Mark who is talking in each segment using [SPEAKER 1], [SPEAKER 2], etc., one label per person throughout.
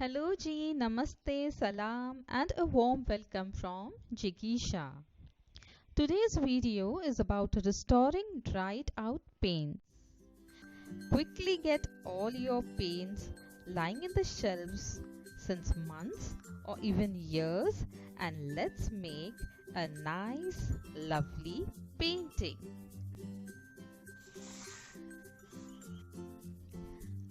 [SPEAKER 1] Hello ji, namaste, salam and a warm welcome from Jigisha. Today's video is about restoring dried out paints. Quickly get all your paints lying in the shelves since months or even years and let's make a nice, lovely painting.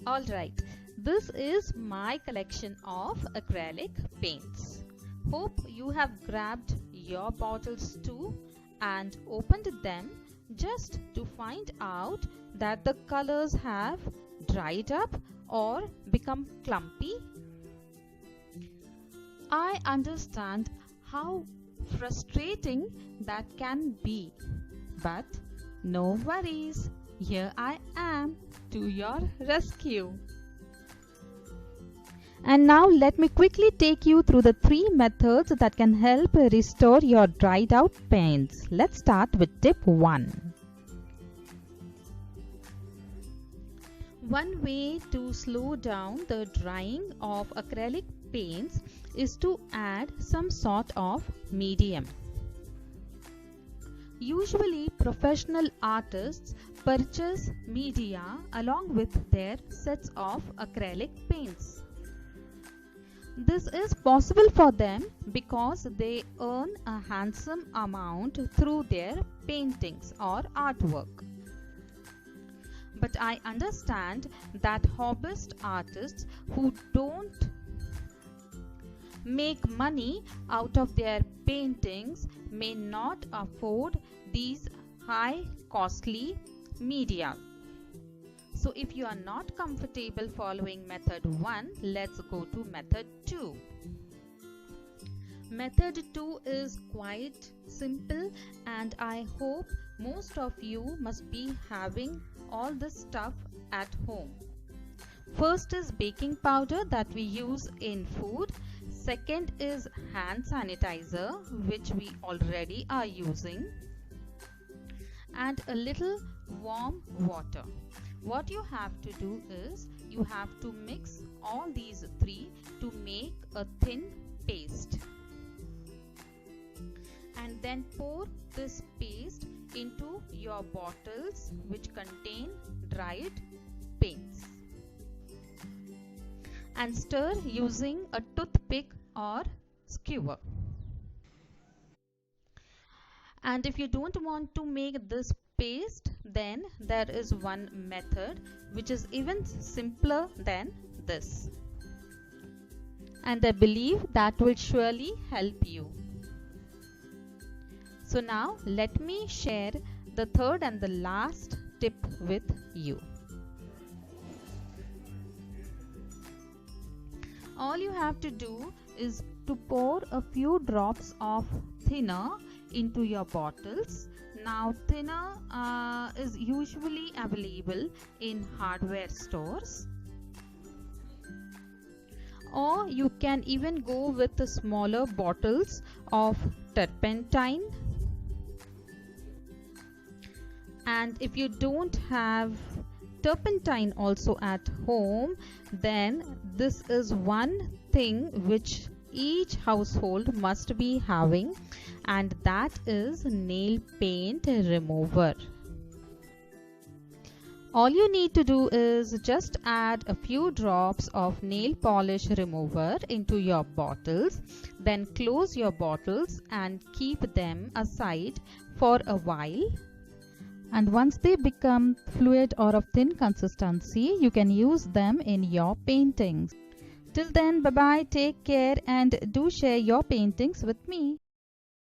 [SPEAKER 1] Alright, this is my collection of acrylic paints. Hope you have grabbed your bottles too and opened them just to find out that the colors have dried up or become clumpy. I understand how frustrating that can be, but no worries, here I am to your rescue. And now let me quickly take you through the 3 methods that can help restore your dried out paints. Let's start with tip 1. One way to slow down the drying of acrylic paints is to add some sort of medium. Usually, professional artists purchase media along with their sets of acrylic paints. This is possible for them because they earn a handsome amount through their paintings or artwork. But I understand that hobbyist artists who don't make money out of their paintings may not afford these high costly media. So if you are not comfortable following method 1, let's go to method 2. Method 2 is quite simple and I hope most of you must be having all this stuff at home. First is baking powder that we use in food. Second is hand sanitizer, which we already are using, and a little warm water. What you have to do is you have to mix all these 3 to make a thin paste, and then pour this paste into your bottles which contain dried paints and stir using a toothpick or skewer. And if you don't want to make this paste, then there is one method which is even simpler than this, and I believe that will surely help you. So now let me share the third and the last tip with you. All you have to do is to pour a few drops of thinner into your bottles. Now thinner is usually available in hardware stores, or you can even go with the smaller bottles of turpentine. And if you don't have turpentine also at home, then this is one thing which each household must be having, and that is nail paint remover. All you need to do is just add a few drops of nail polish remover into your bottles, then close your bottles and keep them aside for a while. And once they become fluid or of thin consistency, you can use them in your paintings. Till then, bye bye, take care, and do share your paintings with me.